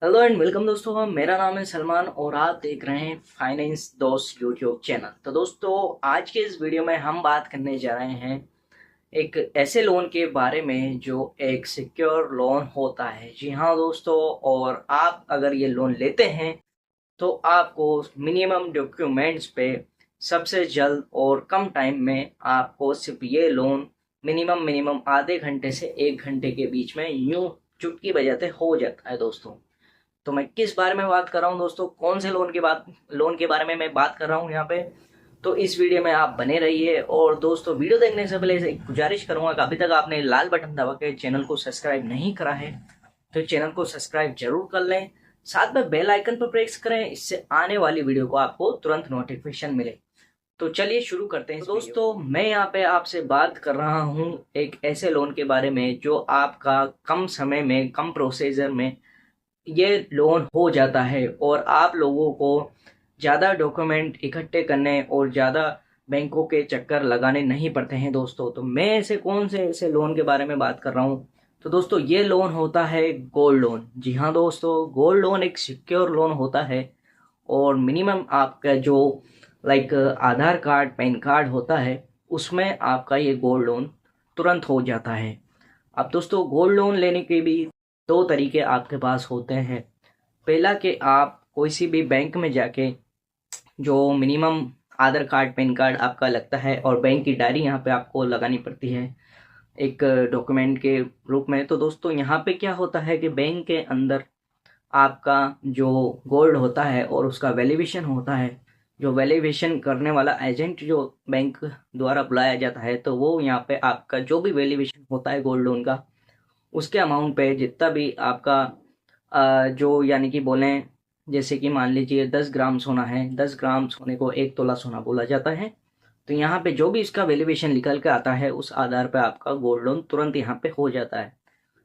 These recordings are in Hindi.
हेलो एंड वेलकम दोस्तों, मेरा नाम है सलमान और आप देख रहे हैं फाइनेंस दोस्त यूट्यूब चैनल। तो दोस्तों, आज के इस वीडियो में हम बात करने जा रहे हैं एक ऐसे लोन के बारे में जो एक सिक्योर लोन होता है। जी हाँ दोस्तों, और आप अगर ये लोन लेते हैं तो आपको मिनिमम डॉक्यूमेंट्स पे सबसे जल्द और कम टाइम में आपको सिर्फ ये लोन मिनिमम आधे घंटे से 1 घंटे के बीच में यूं चुटकी बजाते हो जाता है दोस्तों। तो मैं किस बारे में बात कर रहा हूँ दोस्तों, कौन से लोन के बारे में मैं बात कर रहा हूँ यहाँ पे। तो इस वीडियो में आप बने रहिए। और दोस्तों, वीडियो देखने से पहले एक गुजारिश करूंगा कि अभी तक आपने लाल बटन दबा के चैनल को सब्सक्राइब नहीं करा है तो चैनल को सब्सक्राइब जरूर कर लें, साथ में बेल आइकन पर प्रेस करें, इससे आने वाली वीडियो को आपको तुरंत नोटिफिकेशन मिले। तो चलिए शुरू करते हैं। दोस्तों, मैं यहाँ पे आपसे बात कर रहा हूँ एक ऐसे लोन के बारे में जो आपका कम समय में, कम प्रोसीजर में ये लोन हो जाता है और आप लोगों को ज़्यादा डॉक्यूमेंट इकट्ठे करने और ज़्यादा बैंकों के चक्कर लगाने नहीं पड़ते हैं दोस्तों। तो मैं कौन से ऐसे लोन के बारे में बात कर रहा हूँ। तो दोस्तों, ये लोन होता है गोल्ड लोन। जी हाँ दोस्तों, गोल्ड लोन एक सिक्योर लोन होता है और मिनिमम आपका जो आधार कार्ड, पैन कार्ड होता है, उसमें आपका ये गोल्ड लोन तुरंत हो जाता है। अब दोस्तों, गोल्ड लोन लेने के भी दो तरीके आपके पास होते हैं। पहला कि आप कोई सी भी बैंक में जाके जो मिनिमम आधार कार्ड, पैन कार्ड आपका लगता है और बैंक की डायरी यहाँ पे आपको लगानी पड़ती है एक डॉक्यूमेंट के रूप में। तो दोस्तों, यहाँ पे क्या होता है कि बैंक के अंदर आपका जो गोल्ड होता है और उसका वैल्यूएशन होता है, जो वैल्यूएशन करने वाला एजेंट जो बैंक द्वारा बुलाया जाता है, तो वो यहाँ पे आपका जो भी वैल्यूएशन होता है गोल्ड लोन का, उसके अमाउंट पे जितना भी आपका जो यानी कि बोलें, जैसे कि मान लीजिए 10 ग्राम सोना है, 10 ग्राम सोने को 1 तोला सोना बोला जाता है। तो यहाँ पे जो भी इसका वैल्यूएशन निकल के आता है, उस आधार पे आपका गोल्ड लोन तुरंत यहाँ पे हो जाता है।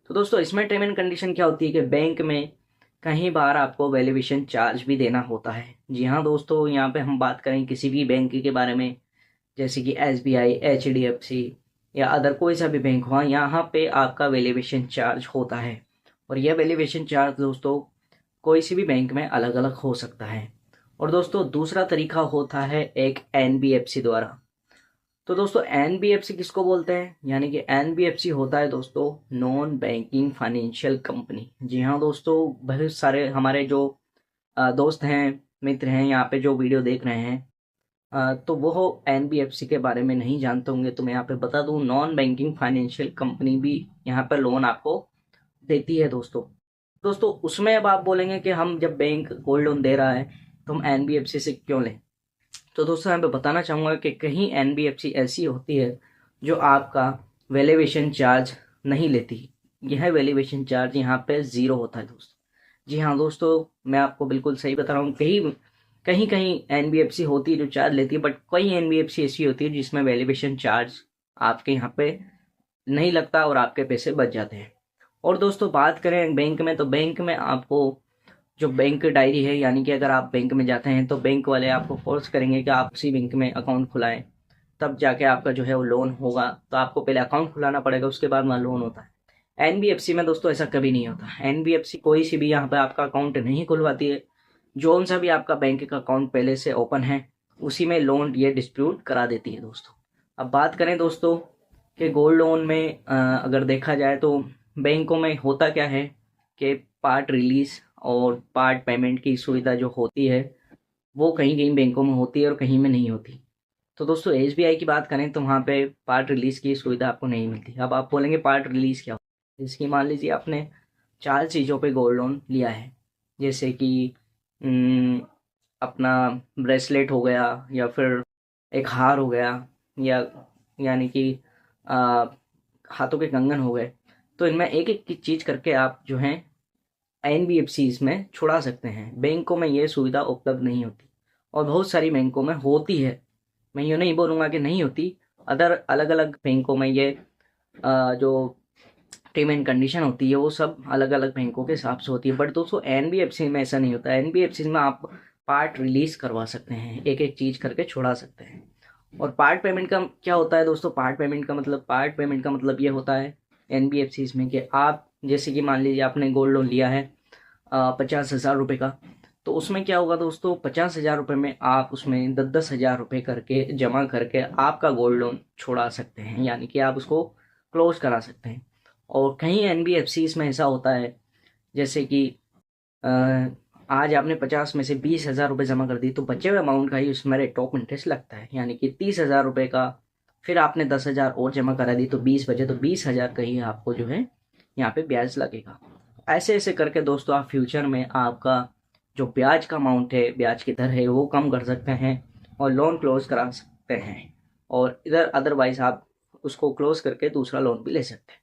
तो दोस्तों, इसमें टर्म एंड कंडीशन क्या होती है कि बैंक में कहीं बार आपको वैल्यूएशन चार्ज भी देना होता है। जी हाँ दोस्तों, यहाँ पे हम बात करें किसी भी बैंक के बारे में, जैसे कि SBI, HDFC या अदर कोई सा भी बैंक हो, यहाँ पे आपका वैल्यूएशन चार्ज होता है। और यह वैल्यूएशन चार्ज दोस्तों कोई सी भी बैंक में अलग अलग हो सकता है। और दोस्तों, दूसरा तरीका होता है एक NBFC द्वारा। तो दोस्तों, NBFC किसको बोलते हैं, यानी कि NBFC होता है दोस्तों नॉन बैंकिंग फाइनेंशियल कंपनी। जी हाँ दोस्तों, बहुत सारे हमारे जो दोस्त हैं, मित्र हैं, यहाँ पे जो वीडियो देख रहे हैं, तो वो NBFC के बारे में नहीं जानते होंगे। तो मैं यहाँ पे बता दूं, नॉन बैंकिंग फाइनेंशियल कंपनी भी यहाँ पर लोन आपको देती है दोस्तों। दोस्तों, उसमें अब आप बोलेंगे कि हम जब बैंक गोल्ड लोन दे रहा है तो हम NBFC से क्यों लें। तो दोस्तों, यहाँ पे बताना चाहूँगा कि कहीं NBFC ऐसी होती है जो आपका वैल्यूएशन चार्ज नहीं लेती। यह वैल्यूएशन चार्ज यहाँ पे ज़ीरो होता है दोस्तों। जी हाँ दोस्तों, मैं आपको बिल्कुल सही बता रहा हूँ। कहीं कहीं कहीं NBFC होती है जो चार्ज लेती है, बट कई NBFC ऐसी होती है जिसमें वैल्यूएशन चार्ज आपके यहाँ पे नहीं लगता और आपके पैसे बच जाते हैं। और दोस्तों, बात करें बैंक में, तो बैंक में आपको जो बैंक डायरी है, यानी कि अगर आप बैंक में जाते हैं तो बैंक वाले आपको फोर्स करेंगे कि आप उसी बैंक में अकाउंट खुलाएं, तब जाके आपका जो है वो लोन होगा। तो आपको पहले अकाउंट खुलाना पड़ेगा, उसके बाद वहाँ लोन होता है। NBFC में दोस्तों ऐसा कभी नहीं होता। NBFC कोई सी भी यहाँ पे आपका अकाउंट नहीं खुलवाती है। जो सा भी आपका बैंक का अकाउंट पहले से ओपन है, उसी में लोन ये डिस्प्यूट करा देती है दोस्तों। अब बात करें दोस्तों कि गोल्ड लोन में अगर देखा जाए तो बैंकों में होता क्या है कि पार्ट रिलीज और पार्ट पेमेंट की सुविधा जो होती है, वो कहीं कहीं बैंकों में होती है और कहीं में नहीं होती। तो दोस्तों, SBI की बात करें तो वहाँ पे पार्ट रिलीज की सुविधा आपको नहीं मिलती। अब आप बोलेंगे पार्ट रिलीज क्या होता है। इसकी मान लीजिए आपने 4 चीज़ों पे गोल्ड लोन लिया है, जैसे कि अम, अपना ब्रेसलेट हो गया, या फिर एक हार हो गया, या यानी कि आ, हाथों के कंगन हो गए। तो इनमें एक एक चीज़ करके आप जो है NBFC इसमें छुड़ा सकते हैं। बैंकों में ये सुविधा उपलब्ध नहीं होती और बहुत सारी बैंकों में होती है। मैं यूँ नहीं बोलूँगा कि नहीं होती। अदर अलग अलग बैंकों में ये जो टर्म एंड कंडीशन होती है वो सब अलग अलग बैंकों के हिसाब से होती है। बट दोस्तों, NBFC में ऐसा नहीं होता। NBFC में आप पार्ट रिलीज करवा सकते हैं, एक एक चीज़ करके छुड़ा सकते हैं। और पार्ट पेमेंट का क्या होता है दोस्तों, पार्ट पेमेंट का मतलब ये होता है NBFC में कि आप जैसे कि मान लीजिए आपने गोल्ड लोन लिया है 50,000 रुपये का। तो उसमें क्या होगा दोस्तों, 50,000 रुपये में आप उसमें 10,000 रुपये करके जमा करके आपका गोल्ड लोन छुड़ा सकते हैं, यानी कि आप उसको क्लोज करा सकते हैं। और कहीं एनबीएफसी में ऐसा होता है, जैसे कि अ, आज आपने 50 में से 20,000 रुपये जमा कर दी, तो बचे हुए अमाउंट का ही उसमें रेट ऑफ इंटरेस्ट लगता है, यानी कि 30,000 रुपये का। फिर आपने 10,000 और जमा करा दी तो 20 बचे, तो 20,000 का ही आपको जो है यहाँ पे ब्याज लगेगा। ऐसे ऐसे करके दोस्तों आप फ्यूचर में आपका जो ब्याज का अमाउंट है, ब्याज की दर है, वो कम कर सकते हैं और लोन क्लोज करा सकते हैं। और इधर अदरवाइज आप उसको क्लोज करके दूसरा लोन भी ले सकते हैं।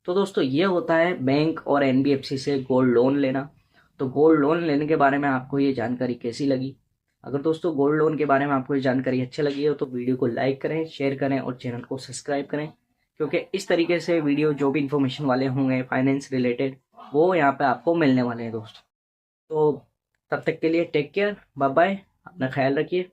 तो दोस्तों ये होता है बैंक और एनबीएफसी से गोल्ड लोन लेना। तो गोल्ड लोन लेने के बारे में आपको ये जानकारी कैसी लगी? अगर दोस्तों गोल्ड लोन के बारे में आपको ये जानकारी अच्छी लगी हो तो वीडियो को लाइक करें, शेयर करें और चैनल को सब्सक्राइब करें, क्योंकि इस तरीके से वीडियो जो भी इन्फॉर्मेशन वाले होंगे फाइनेंस रिलेटेड, वो यहाँ पे आपको मिलने वाले हैं दोस्तों। तो तब तक के लिए टेक केयर, बाय बाय, अपना ख्याल रखिए।